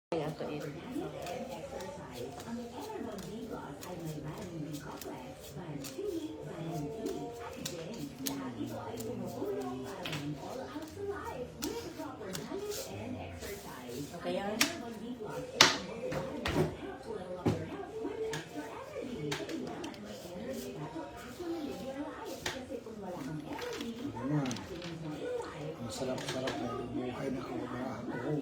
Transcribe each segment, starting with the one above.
Atuin. Okay yan. Ang sarap-sarap na buhay na kababahan ko.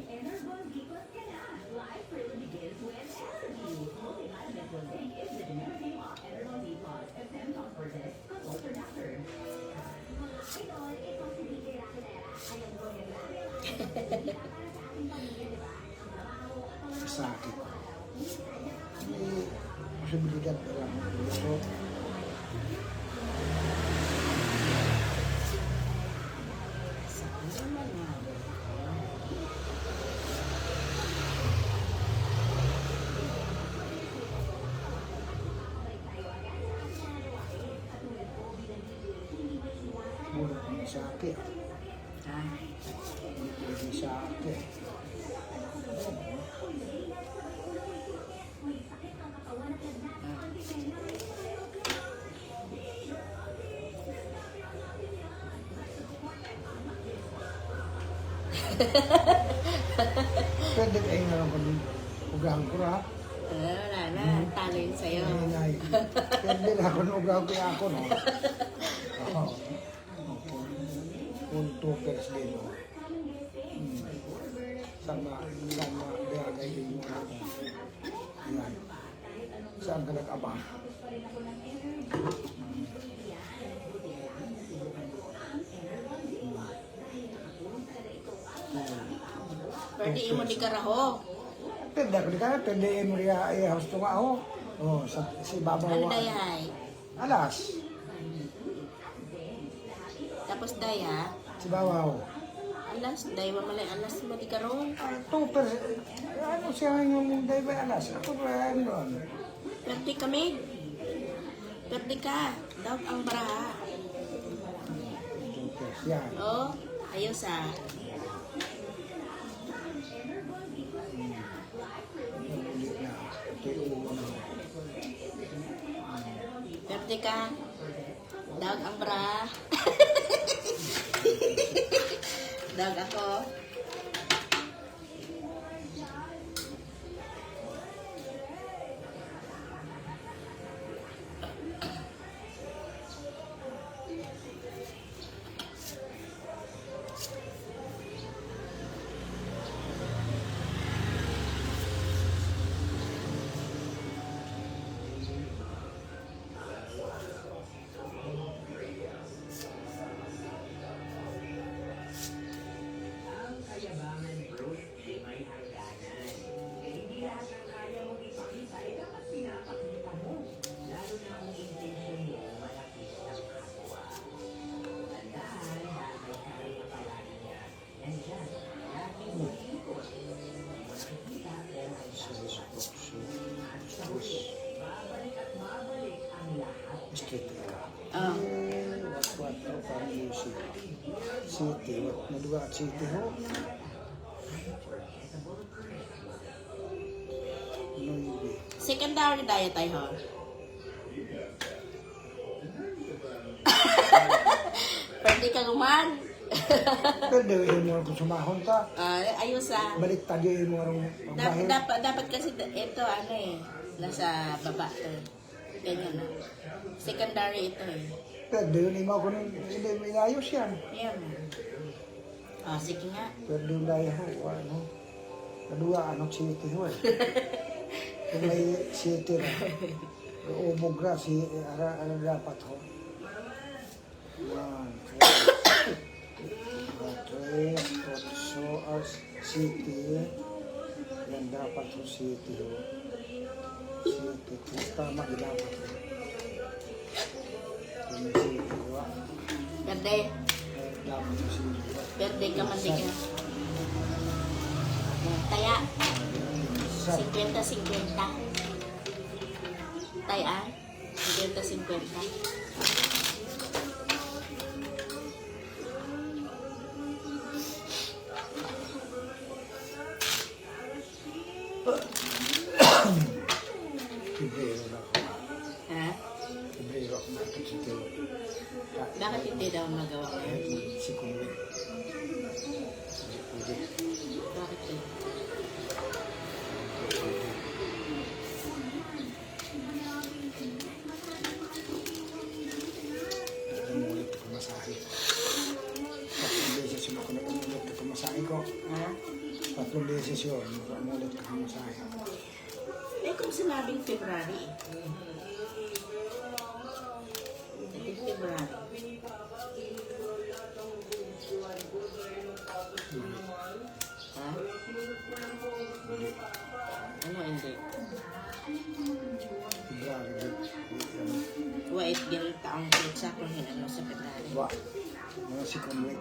Sakit. May posibilidad na lang. So, hindi sakit. Hindi sakit. Pwede kayo na lang kung ugahan ko na. Wala na. Talo yun sa'yo. Pwede na kung ugahan ko yung ako, no? Oo. Kung 2 pairs din, no? Sama, diagay din yung ako. Ayan. Saan ka nag-abang? Pwede mo di karaho. Pwede ako di ka, pwede mo rin i-house ito nga ako. Oh, si Babaw. Ano dayahay? Alas. Tapos daya. Si Babaw. Alas. Daya mo malay. Alas mo di karoon. 2 pairs. Ano siya yung day by alas? Ako ba ano? Pwede kami. Pwede ka. Daw ang baraha. 2 pairs. Yan. Oh. Ayos ah. Ulit na. Ito yung ulo. Pwede ka. Daw ang baraha. Daw ako. Street ka. Oh. What parang music. City. Naduga at city ho. Noibi. Secondary daya tayo. Pwede ka guman. Pwede yun mo kung sumahon ta. Ayos ah. Balik tayo yung mga babae. Dapat kasi ito ano eh. Nasa baba to. Ganyan na. Secondary ito eh. Pwede yun yung mga kung hindi may inayos yan. Ayan. Sige nga. Pwede yung daya ho. Ano? Naduga anong city ho eh. Kung may city na. Umugra si ara dapat ho. 1, 2, 3, 4, city. Yan dapat ho city ho. City. Tama dapat ho. Yung city ho. Pwede. Dapat ho city ho. Pwede ka mantika. Taya. 50-50. Taya. 50-50. Pebrero na ako. Ha? Pebrero ako nakikita. Bakit hindi daw magawa ngayon? Si Kumwe. Pwede. Bakit eh? Namulit ako masahe. 3 beses yun ako namulit ako masahe ko. Ha? 3 beses yun. Namulit ako masahe. Eh kung sinabing February. Hindi February. Ha? Ano hindi? February. Wait, ganun taong pizza kung hinano sa February. Wa. Mga si Kumwe.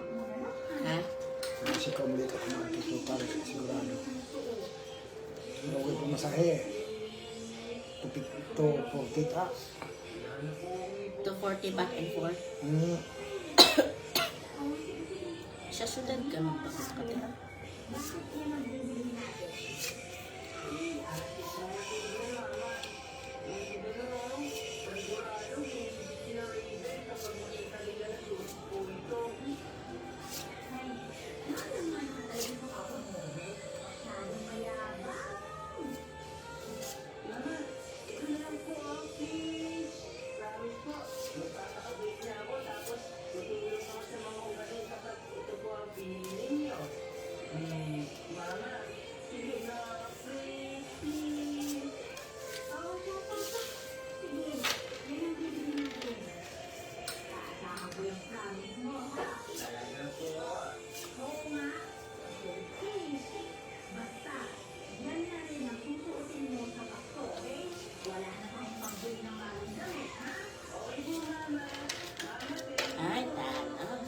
Ha? Mga si Kumwe ako makikita para sigurado. Sinawag ko masahe. To 40 up. 240 back and forth. Sa syudad ka magpapakatira. Ay, talo.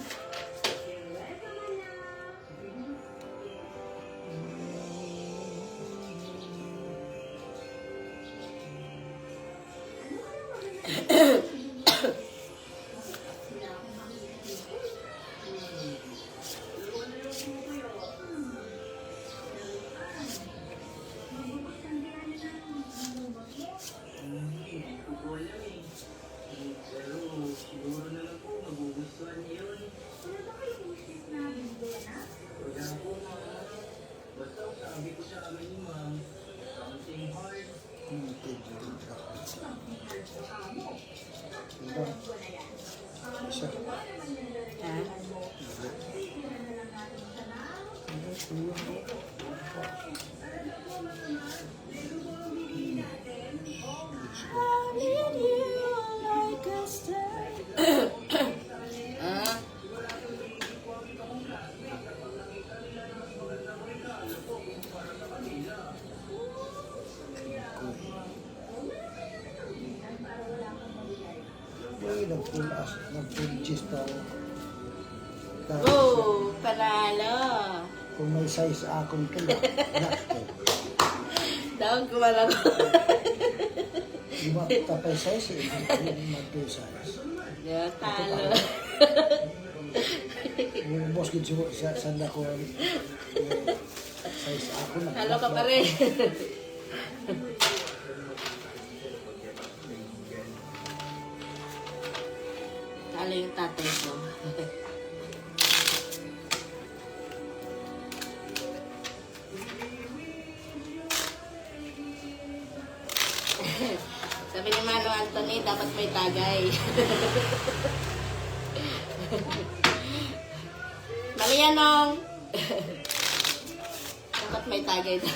Isa. Ha? I need you like a star. Ah. Uy, nag-full cheese pa ako. Oh, panalo. Kung may size akong kila, nakto. Daon ko malang. Di ba tapay size eh? Yung mag-2 size. Yeah, talo. Yung boss gid siguro sa sanda ko size ako na. Talo ka pa rin. Talo yung tatay ko. Sabi ni Mano Anthony, dapat may tagay. Mali yan, Nong. Dapat may tagay daw.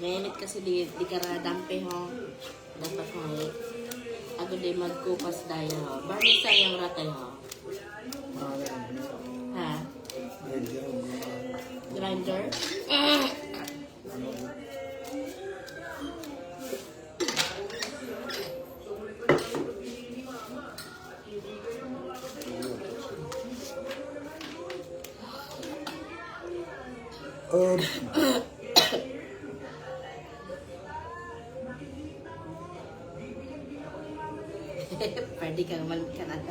Mainit kasi di ka radampe ho. Dapat mo ako di magkupas daya ho. Bani sayang ratay ho. Ha? Grinder? Pwede ka naman Canada.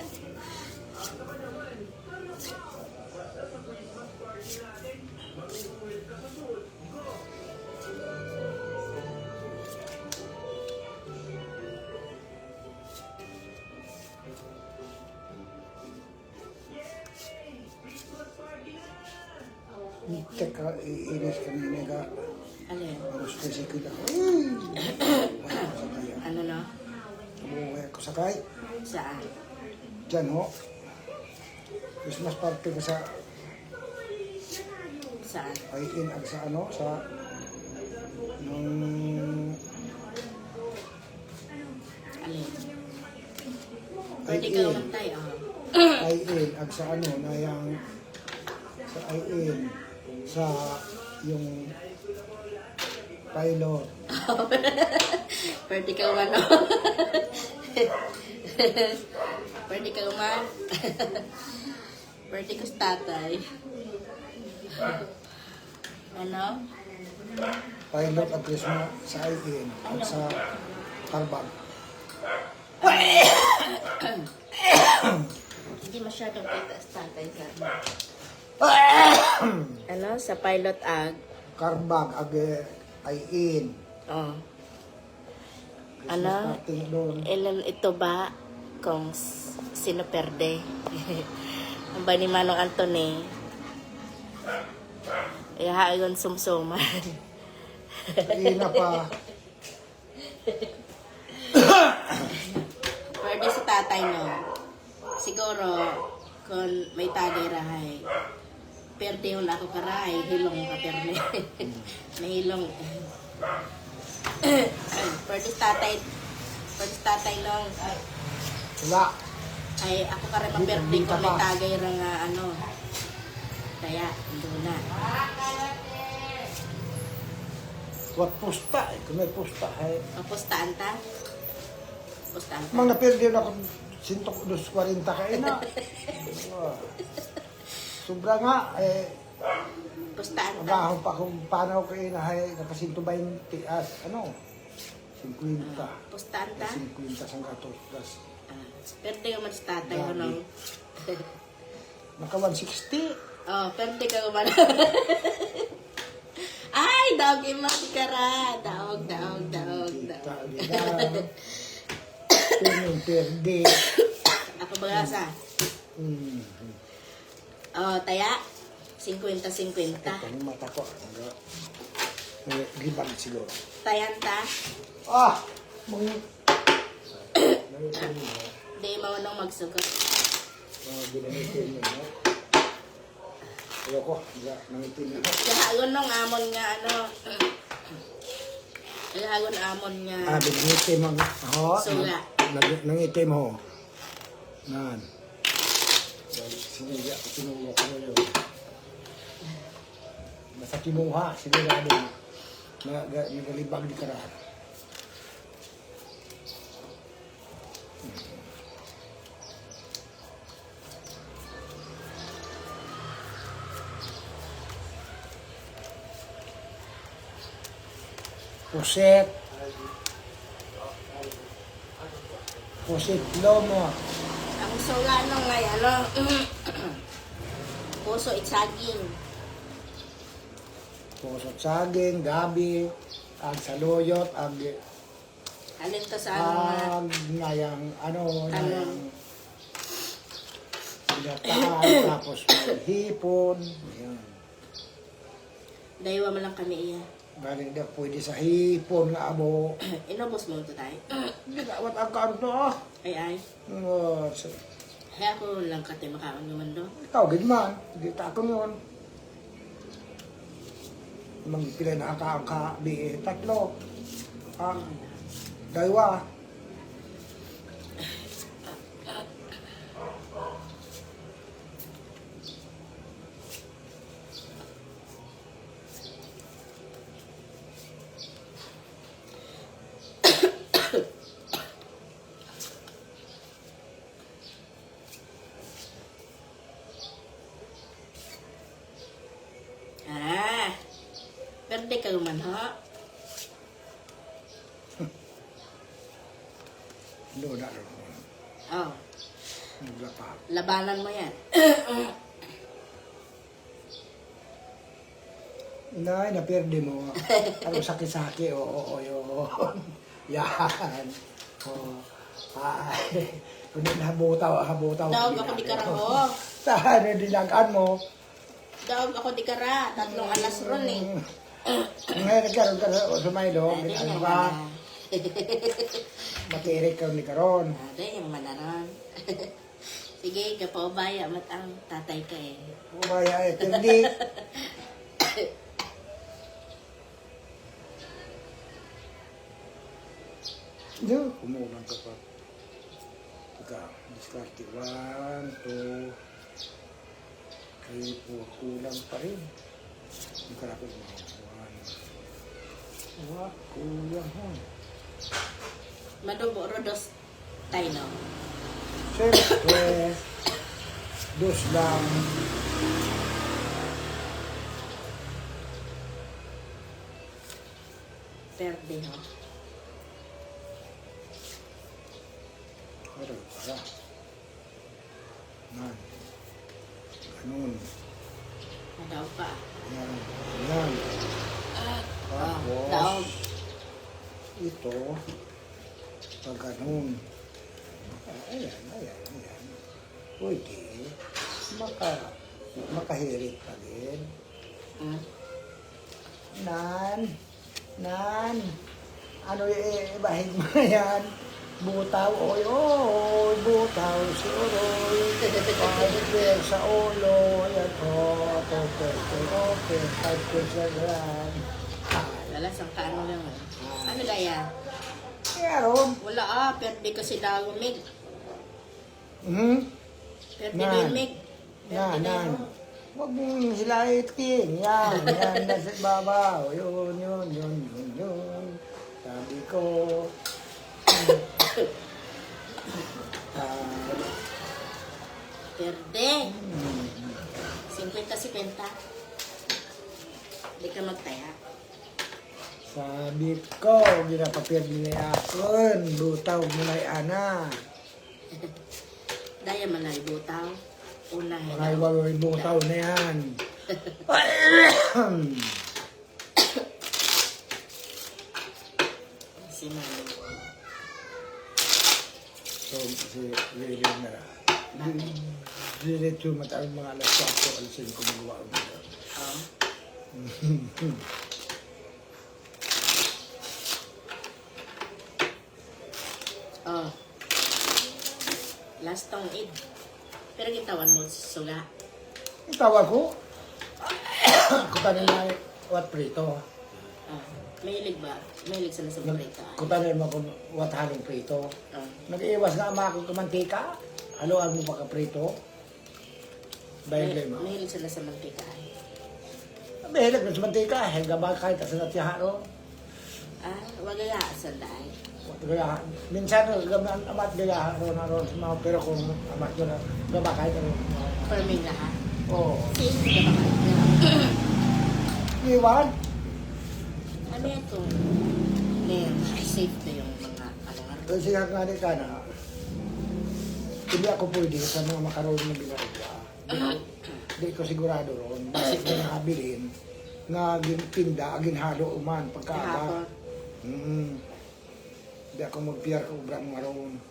Teka, iinis kanina ka. Ano yun? Harus ko si kita. Ano no? Umuwi ako sakay. Saan? Diyan ho. Christmas party ko sa Saan? ay-in ang sa ano, sa nung Ano yun? Pwede ka umantay, oh. ay-in ang sa ano, na yung sa ay-in sa yung pilot. Pwede ka umano. Pwede ka uman. Pwede ko sa tatay. Ano? Pilot at Christmas sa ay-in at sa Carbag. Hindi masyadong kita sa tatay sa ano? Sa pilot ag. Carbag ag ay-in. Oh. Christmas Ano? party doon. Ilan ito ba kung sino perde? Ang ba ni Manong Anthony? Ihahagon sumsuman. Kanina pa. Pwede sa tatay no. Siguro kung may tagay rahay. Perde yun ako karay. Hilong ka perde. Nahilong. Pwede sa tatay. Pwede sa tatay nung. Wala. Ay, ako ka rin maperde ko may tagay ra nga ano. Kaya, doon na. Wat pusta. Kung may pusta. Kapustaan ta? Pustaan ta? Mang napirdi na akong 140 kayo na. Sobra nga. Pustaan ta? Magahon pa kung paano kayo na nakasinto 20 at ano. 50. Pustaan ta? 50 sang gatos. Plus. Perde ka man sa tatay ko nung. Naka 160. Oh, perde ka man. Ay, dog imakara. Daog. Yung perdi. Ako bagasa. Oh, taya. 50-50. Ang mata ko. Gibag siguro. Tayanta. Ah! Mga... Di mo nang magsugot. Ginamitin mo. Ayoko. Nangitin na. Gahagon nung amon nga ano. Gahagon amon nga. Binangitin mo. Ho? Sula. Nangitin mo. Nan. Sinigya ko yun. Nasa kinuha. Sinigado. Nagalibag di karahan. Puset. Puset lomo. Ang sula nung ngay ano. Puso itsaging. Puso saging, gabi, ag saluyot, ag Alin to sa ano nga. ngayang ano, Ano? ngayang pinataan, tapos hipon. Ayan. Daywa mo lang kami iya. Galing na pwede sa hipon nga abo. Inubos mo ito tayo. Hindi ka, wat ang kaano to ah. Ay. Kaya ako lang kati makaon naman do. Ikaw, ganyan. Hindi ta ako yun. Mang pila na ang ka-BE. Tatlo. Dalawa. Perde ka man, ha? Loda ron. Oh, Naglapa. labanan mo yan. Nay, naperde mo. Ano saki-saki, oo, yun. Yan. Oh. Ay. Kung habutaw. Daog ako di karaho. Saan, dilagaan mo. Daog ako di kara. 3 alas ron eh. Ngayon, nagkaroon ka sa Milo. Ada Ano yang ba? mana? Matirik ka ni karon. Ada yang mana ron? Sige, kapaubaya matang tatay ka eh. Umaya eh, hindi. Diyo, kumulang ka pa. Ika, diskarte. 1, 2, 3, 4, kulang pa rin. Hindi ka rapid mo. 1. Kulang ho. Madubo rodos tayo no. Siyempre, dos lang. Perde no. Pero, para. Nan. Ganun. Madaog pa. Yan. Yan. Tapos, Daog. ito, pag ganun. Ayan. Pwede. Makahirit pa din. Hmm? Nan. Ano bahid mo na yan? Butaw, oy, butaw, si Oroy. Pagpil sa ulo, ayan, okay, 5 pesos lang. Wala sang kaano lang. Ano gaya? Pero, Perde kasi daog mig. Perde Nan. din mig. Nan. Huwag mong hilaitin. Yan, nasa babaw. Yun. Sabi ko. Perde. 50-50. Hindi ka magtaya. Sabi ko, ginapapir niya akon. Butaw mo na ana. Daya man ay butaw. Una Mga iwaway butaw na yan. si Mami. So, si Lili na. Diretso matawag mga alas 4, alas 5 magawa ko nito. Oh. Oh. Last tong id. Pero gitawan mo suga. Tawag ko. Kutanin na what prito. Oh. Mahilig ba? Mahilig sila sa burrito. Kutanin mo kung what haling prito. Oh. Nag-iwas nga ama akong kamantika. Haluan mo pa ka prito. Bayan mo. Mahilig sila sa mantika. Mahilig na sa mantika. Hanggang ba kahit sa natiyaharo. Wagaya sa daay. Kaya, minsan gaman amat gaya na ron sa mga pero kung amat ko na gabakay na ron. Farming na ha? Oo. Sige, ka ba? Iwan. Ano yan to? Safe na yung mga ano Kasi nga ka na, hindi ako pwede sa mga makaroon ng ginagawa. Hindi ko sigurado ron. Basik na nakabilin nga gintinda, ginhalo uman pagkaaga. Hindi ako magpiyar ko ubrang maroon.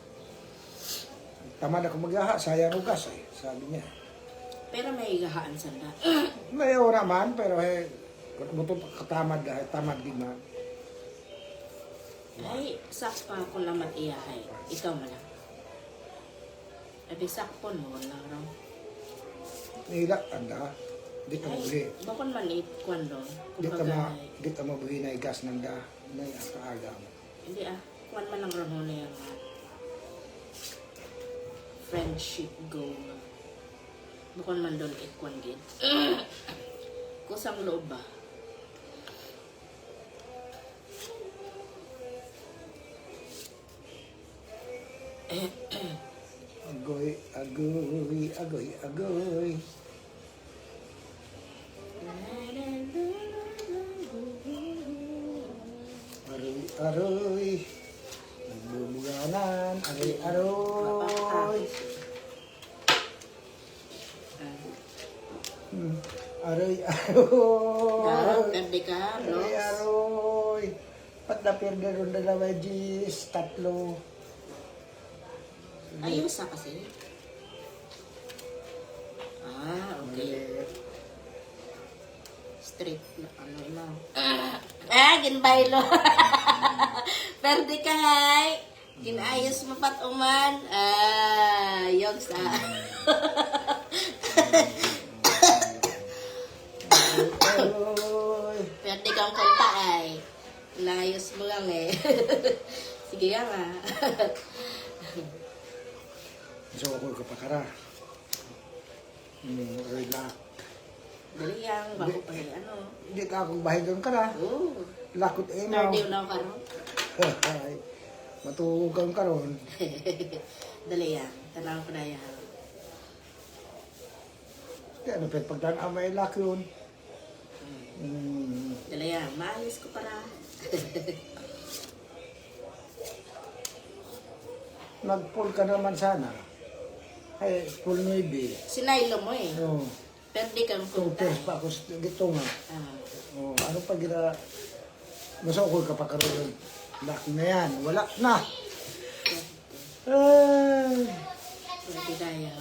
Tamad ako magyaha, sayang ugas eh, sabi niya. Pero may gahaan sanda. May ora man, pero kung ito katamad dahil, tamad din man. Ay, sakpa ko naman iyahay. Ikaw man lang. Abi sakpon mo lang raw. Nilak, anda. Di ka mabuli. Bakon man ikwan doon. Di ka mabuli na igas ng da. Na kaaga mo. Hindi kwan man lang raw na yung friendship goal. Bakon man doon ikwan gid. Kusang loob ba? Agoy. aroy. Nagbubuganan, aroy. Aroy, Perde ka, Aroy, Logs. aroy. Pat na perde ron dalawa, Gis, tatlo. Ayos kasi. Okay. Mali. Straight na ano. Ginbaylo. Perde ka, hay. Ginayos mo pat uman. Yogs Aroy. Pwede kang kanta ay. Layos mo lang eh. Sige nga nga. So ako kapakara. Relax. Dali yang, bago pa rin ano. Hindi ka akong bahigan ka na. Oo. Lakot emaw. Nardiw na ako karon. Matugang ka ron. Dali yang, tanaw ko na yan. Kaya ano, pagdaan amay laki yun. Dali yang, maayos ko para. Mag-pull ka naman sana. Ay, pull 9. Sinaylo mo eh. Oo. Pwede kang Two punta. pairs pa ako dito nga. Ah. Oh, ano pa gina... Masukol ka pa karoon. Laki na yan. Wala na. Ay. Pwede kaya.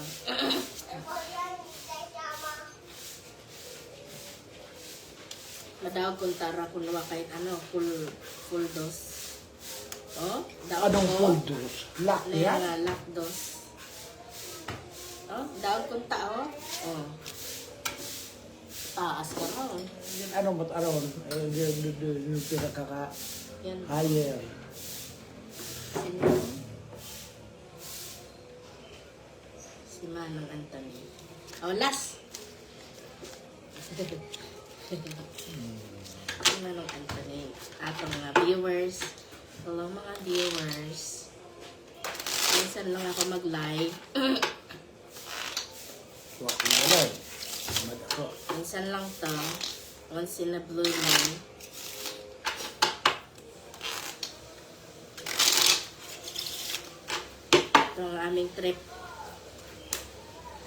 Madawag kong tara kung nawa kahit ano, full dose. Oh, daog Anong ko. full dose? Laki yan? Lera, lock dose. Oh, daog kong tao. Oh. Taas ka ron. Ano ba't aron? Yung pinakaka Yan. higher. Sino? Si Manong Anthony. Oh, last. Si Manong Anthony. Atong mga viewers. Hello mga viewers. Minsan lang ako mag-live. Wak na wala. Madako. Minsan lang to. Once in a blue moon. Ito ang aming trip.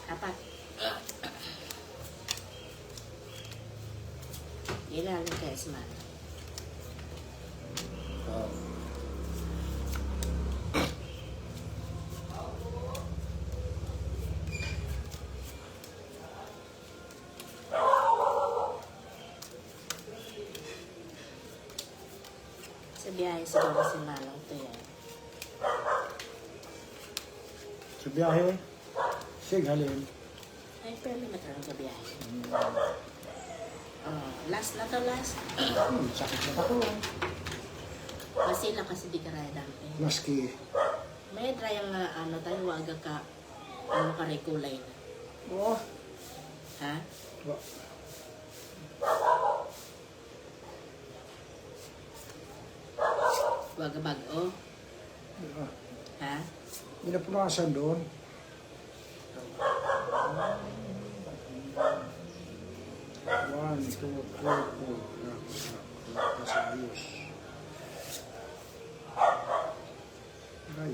Apat. Ilalim kayo sa mga. Sa biyahe siguro si Manong to yan. Sa biyahe, sig halin. Ay, pero may matarang sa biyahe. Oh, last na to, last. Sakit na ako. Masila kasi di ka raya dami. Maski, May dry ang ano tayo, waga ka, ano ka rin kulay na. oh, Ha? wa- Waga bago. Ha? Pinapunasan doon. One, two, three, four. Tapos ayos. Ay,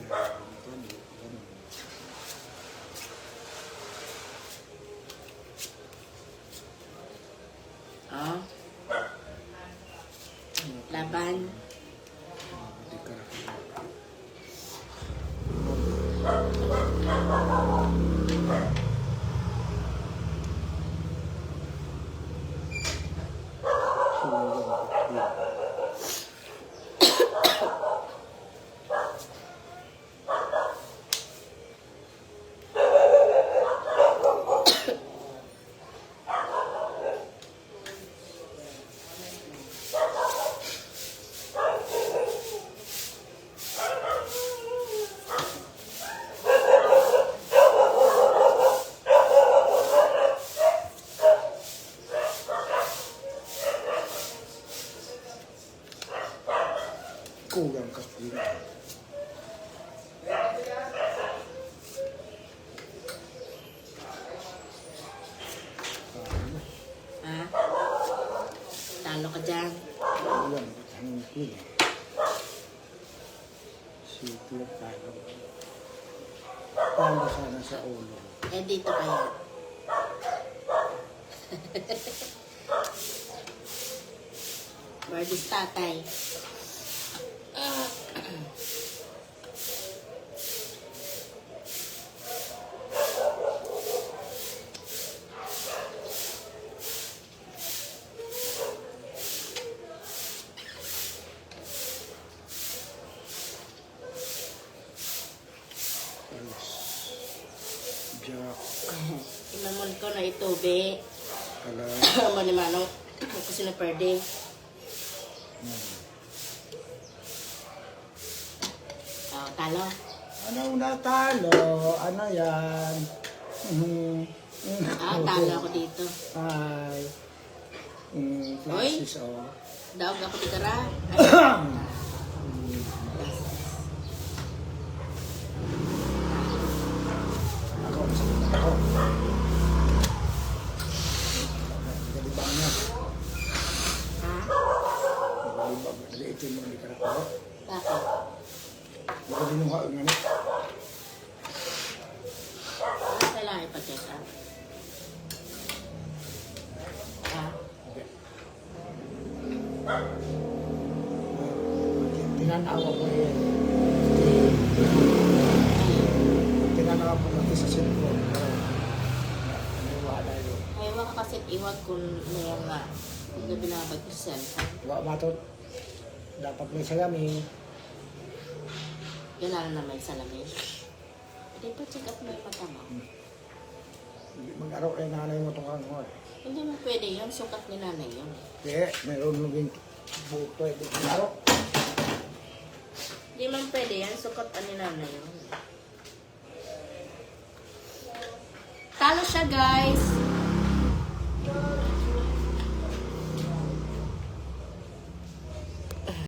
Oh. Laban. Kulang ka din. Ha? Talo ka dyan. Kulang ka din. Sito, talo. Talo sana sa ulo. Eh, dito kaya. Barbie's tatay. Alas. Jack. Inamon ko na ito, be. Alas. Amo ni Manong. Kasi na per day. Oh, talo. Anong natalo? Ano yan? Talo ako dito. Ay. Plasis, oh. Daog ako dito ra. Ako, masakit ako. Nagalibang niya. Ha? Nagalibang. Nagaitin mo, hindi ka ako. Bakit? Nagalinuha ang ano. Ano kailangan ipacheck up? Ha? Tinanawa ko yun. Tinanawa ko natin sa cellphone. Naniwala yun. Ayaw ka kasi iwag kung mayroon nga. Hindi binabag ko sa cellphone. Diba batot? Dapat may salamin. Kailangan na may salamin. Hindi pa check up mo yung mata mo. Mag-araw kay nanay mo itong hanghot. Hindi mo pwede yun. Sukat ni nanay yun. Kaya, mayroon naging buto. Mag-araw. Hindi man pwede yan. Sukat ni nanay yun. Talo siya, guys.